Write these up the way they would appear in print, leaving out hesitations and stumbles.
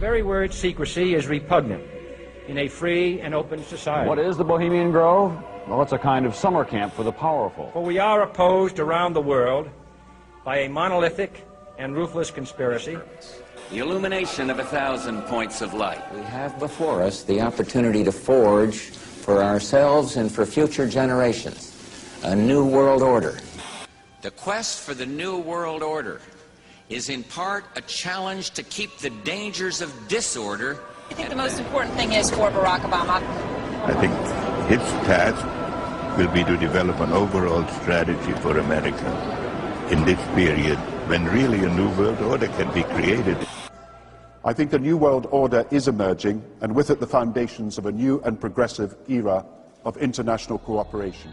very word secrecy is repugnant in a free and open society. What is the Bohemian Grove? Well, it's a kind of summer camp for the powerful. For we are opposed around the world by a monolithic and ruthless conspiracy. The illumination of 1,000 points of light. We have before us the opportunity to forge for ourselves and for future generations a new world order. The quest for the new world order is in part a challenge to keep the dangers of disorder. I think the most important thing is for Barack Obama. I think his task will be to develop an overall strategy for America in this period when really a new world order can be created. I think a new world order is emerging, and with it the foundations of a new and progressive era of international cooperation.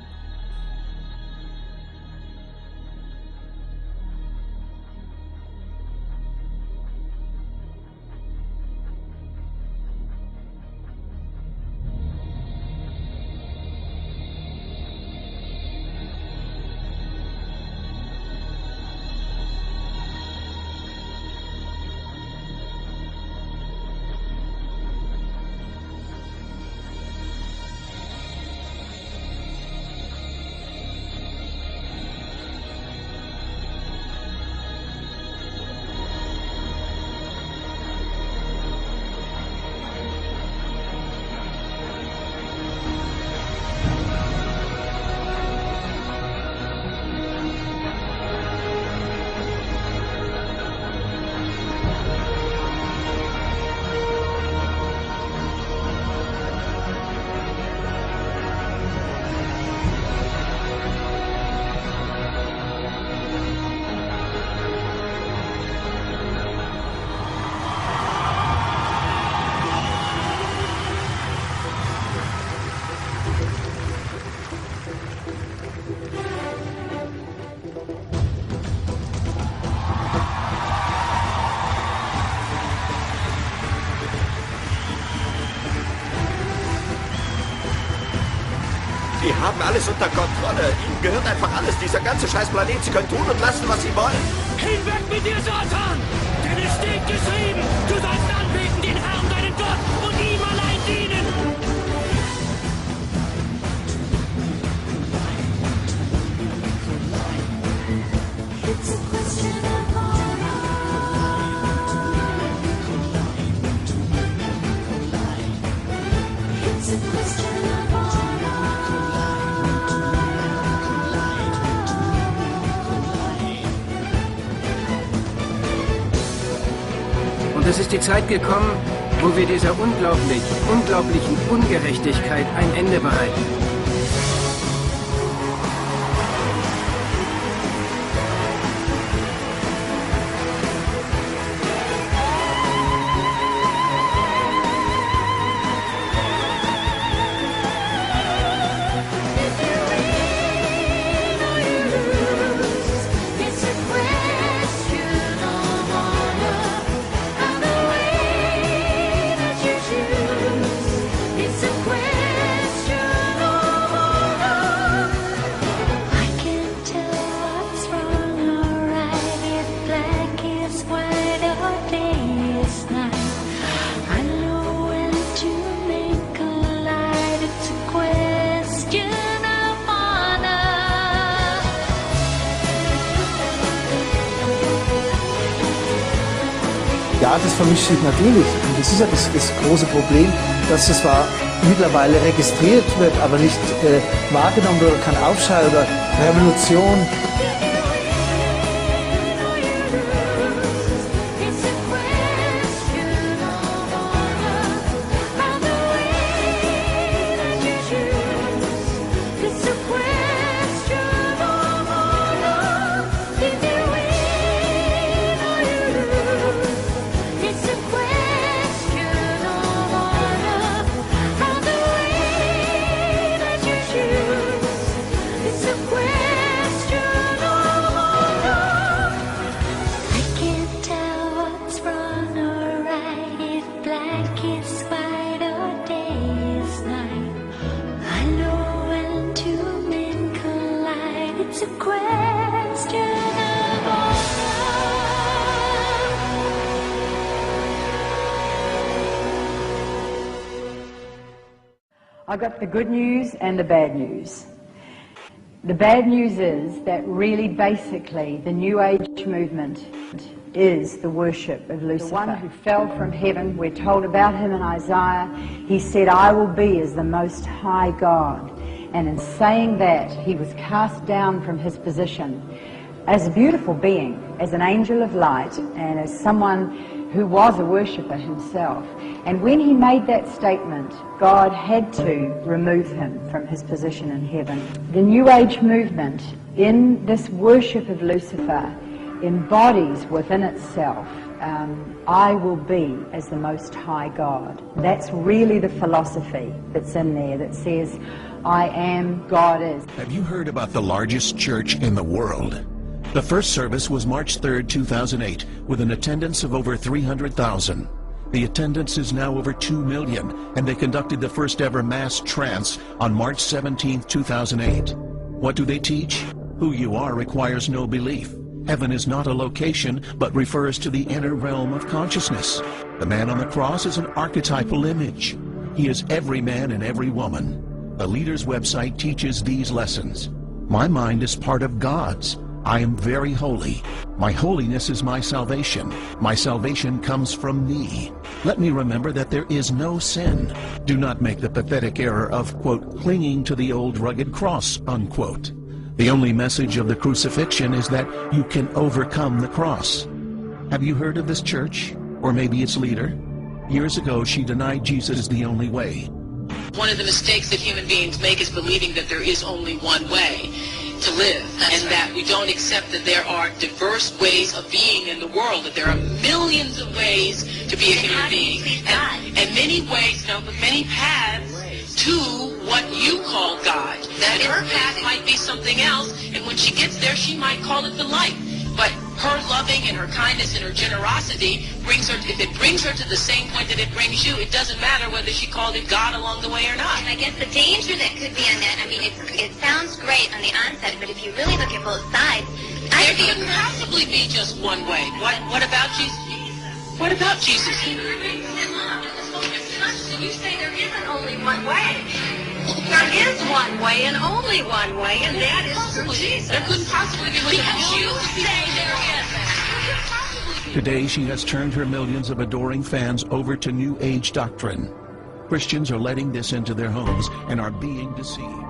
Die haben alles unter Kontrolle. Ihnen gehört einfach alles. Dieser ganze Scheißplanet. Sie können tun und lassen, was Sie wollen. Hinweg mit dir, Satan! Denn es steht geschrieben, du sollst anbeten den Herrn, deinen Gott, und ihm allein dienen! It's a question of honor. It's a question of honor. Und es ist die Zeit gekommen, wo wir dieser unglaublichen Ungerechtigkeit ein Ende bereiten. Ja, das vermischt sich natürlich. Und das ist ja das große Problem, dass es zwar mittlerweile registriert wird, aber nicht wahrgenommen wird, kein Aufschrei oder Revolution. It's a question. I've got the good news and the bad news. The bad news is that really basically the New Age movement is the worship of Lucifer. The one who fell from heaven, we're told about him in Isaiah. He said, I will be as the Most High God. And in saying that, he was cast down from his position as a beautiful being, as an angel of light, and as someone who was a worshipper himself. And when he made that statement, God had to remove him from his position in heaven. The New Age movement, in this worship of Lucifer, embodies within itself, I will be as the Most High God. That's really the philosophy that's in there that says, I am, God is. Have you heard about the largest church in the world? The first service was March 3rd, 2008, with an attendance of over 300,000. The attendance is now over 2 million, and they conducted the first ever mass trance on March 17th, 2008. What do they teach? Who you are requires no belief. Heaven is not a location, but refers to the inner realm of consciousness. The man on the cross is an archetypal image. He is every man and every woman. The leader's website teaches these lessons. My mind is part of God's. I am very holy. My holiness is my salvation. My salvation comes from me. Let me remember that there is no sin. Do not make the pathetic error of, quote, clinging to the old rugged cross, unquote. The only message of the crucifixion is that you can overcome the cross. Have you heard of this church? Or maybe its leader? Years ago, she denied Jesus is the only way. One of the mistakes that human beings make is believing that there is only one way to live, that we don't accept that there are diverse ways of being in the world, that there are millions of ways to be a human being, and many ways, many paths to what you call God. That her path might be something else, and when she gets there, she might call it the light. But her loving and her kindness and her generosity brings her, if it brings her to the same point that it brings you, it doesn't matter whether she called it God along the way or not. And I guess the danger that could be on that, I mean, it sounds great on the onset, but if you really look at both sides, there couldn't possibly be just one way. What about Jesus? What about Jesus? You say there isn't only one way. There is one way and only one way, and that is through Jesus. There couldn't possibly be one. Because you say there isn't. Today, she has turned her millions of adoring fans over to New Age doctrine. Christians are letting this into their homes and are being deceived.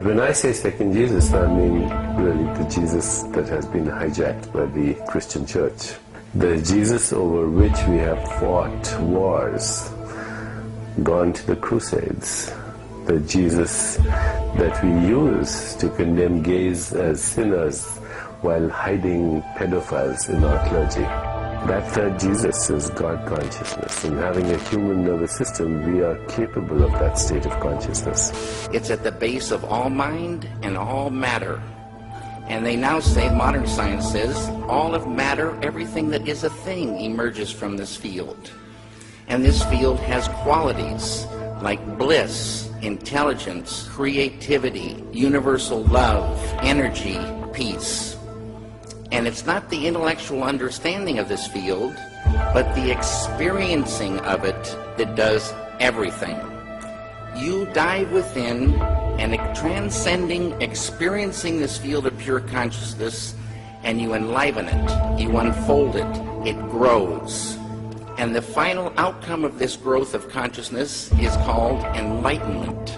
When I say second Jesus, I mean really the Jesus that has been hijacked by the Christian church. The Jesus over which we have fought wars, gone to the crusades. The Jesus that we use to condemn gays as sinners while hiding pedophiles in our clergy. That third Jesus is God consciousness, and having a human nervous system, we are capable of that state of consciousness. It's at the base of all mind and all matter. And they now say, modern science says, all of matter, everything that is a thing, emerges from this field. And this field has qualities like bliss, intelligence, creativity, universal love, energy, peace. And it's not the intellectual understanding of this field, but the experiencing of it that does everything. You dive within and transcending, experiencing this field of pure consciousness, and you enliven it, you unfold it, it grows. And the final outcome of this growth of consciousness is called enlightenment.